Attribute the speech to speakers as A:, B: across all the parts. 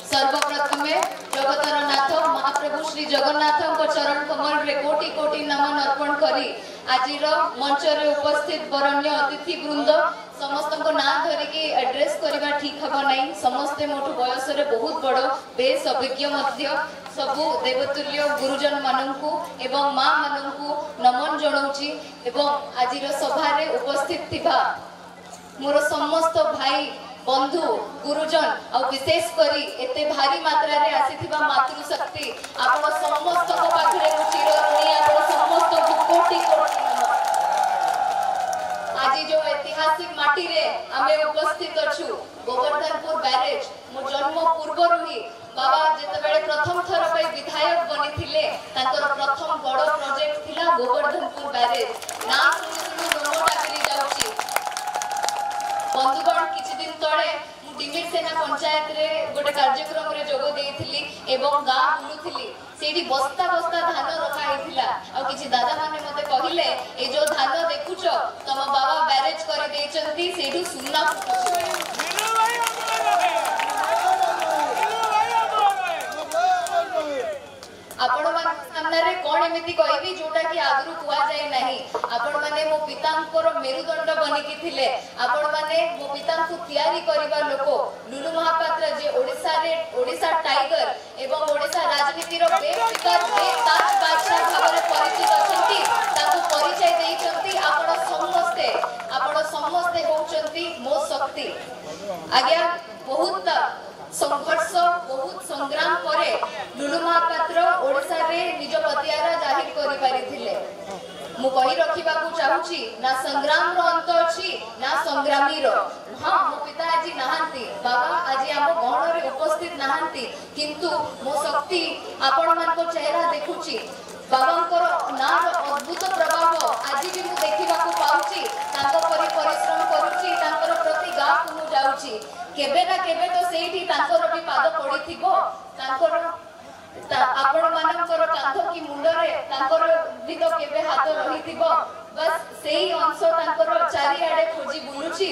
A: सर्वप्रथमे जगतर नाथ महाप्रभु श्री जगन्नाथ चरण कमल रे कोटि कोटि नमन अर्पण करी आजिर मंच रे उपस्थित वरण्य अतिथि वृंद समस्त को ना धरिकी एड्रेस करबा ठीक हबो नै। समस्ते मोठु बयस रे बहुत बड़ बेस अभिज्ञ मध्य सबु देवतुल्य गुरुजन माननकु एवं मां माननकु नमन जणाउची एवं आजिर सभा रे उपस्थित थिबा मोर समस्त भाई बंधु गुरुजन और विशेष करी एते भारी मात्रा रे आसीथिबा मातृशक्ति आपण समस्त को पाखरे चिर ऋणी आपण समस्त को कोटि कोटि नमन। आज जो ऐतिहासिक माटी रे आमे उपस्थित अछु गोवर्धनपुर बैरेज मो जन्म पूर्व ही बाबा जेते बेले प्रथम थर पे विधायक बनी थिले ताकर प्रथम बड़ प्रोजेक्ट थिला गोवर्धनपुर बैरेज ना सुनी दोनोटा करी जाउची। बंधुगण किछि दिन तळे मु डिमिर सेना पंचायत रे गोटे कार्यक्रम रे जोग देइथिली एवं गा बुलुथिली सेठी बस्ता बस्ता धान रखा हेथिला आ किछि दादा माने मते कहिले ए जो धान देखुछ तम बाबा बैरेज करि देइचंती सेठी सुन्ना आपण मान सामने रे कोन एमिति कहबी जोटा कि आगरु कुआ जाय नाही। आपण माने मो पितांकर मेरुदंड बनि कि थिले आपण माने मो पितांकु तयारी करबा लोको लुलु महापात्र जे ओडिसा टाइगर एवं ओडिसा राजनीति रो बेफिकर बेताज बादशाह भाबरे परिचित अछंती ताकु परिचय देइचंती आपण समस्ते होचंती मो शक्ति। आज्ञा बहुत संघर्ष बहुत संग्राम करे लुलु महापात्र ओडिसा रे निज पतियारा जाहिर करि पारिथिले। मु कहि रखिबा को चाहूची ना संग्राम रो अंत अछि ना संग्रामी रो। हां मो पिता आज नहांती बाबा आज हम गहण रे उपस्थित नहांती किंतु मो शक्ति आपण मान को चेहरा देखुची बाबांकर ना अद्भुत प्रभाव आज भी मु देखिबा को पाउची तांको परि परिश्रम करूची तांकर प्रति गा को मु जाउची केबे ना केबे तो सेठी तांकर भी पाद पड़िथिबो तांकर आपण मानकर कांध की मुंड रे तांकर भी तो केबे हाथ रहिथिबो बस सेही अंश तांकर चारि आडे खोजी बुलुची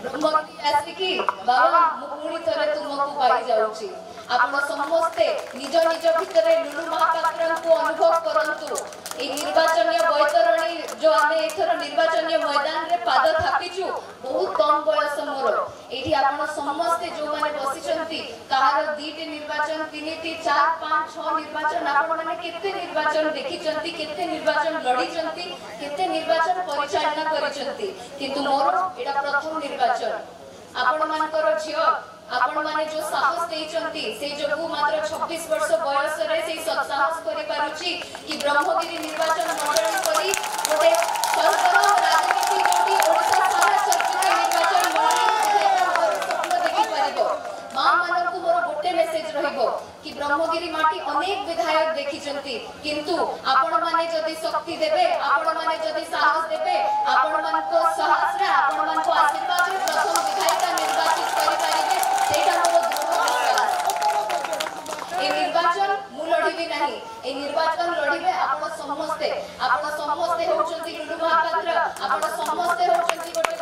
A: ब्रह्मकी आसी बाबा मु पुणी थरे तुमको पाई जाउची। आपण समस्ते निज निज भितरे लुलु महापात्र को अनुभव करंतु ए निर्वाचनीय बैतरणी जो आमे एथर निर्वाचनीय मैदान रे पाद थापिचु बहुत कम बयस मोर एठी आपण समस्ते जो माने बसिचंती ताहार दीटे निर्वाचन तीनिटी 4 5 6 निर्वाचन आपण माने केते निर्वाचन देखिचंती केते निर्वाचन लड़ीचंती केते निर्वाचन परिचालना करिचंती किंतु मोर एटा प्रथम निर्वाचन आपण मानकर झियो आपण माने जो साहस देइचंती से जोगु मात्र 26 वर्ष बयस रे से साहस करि पारुची कि ब्रह्मगिरी निर्वाचन मंडली करी गोटे सरकार राजनीति जोटी ओडिसा सारा चर्चित निर्वाचन मंडली स्वप्न देखि पारिबो। मां मानकु मोर गोटे मेसेज रहिबो कि ब्रह्मगिरी माटी अनेक विधायक देखिचंती किंतु आपण माने जदी शक्ति देबे आपण माने जदी साहस देबे आपण मानको साहस रे आपण मानको आशीर्वाद रे प्रथम विधायक निर्वाचित करि पारिबे सेटा मोर दृढ़ विश्वास। ए निर्वाचन मु लड़िबी नाही ए निर्वाचन लड़िबे आपण समस्ते होचंती लुलु महापात्र आपण समस्ते होचंती गोटे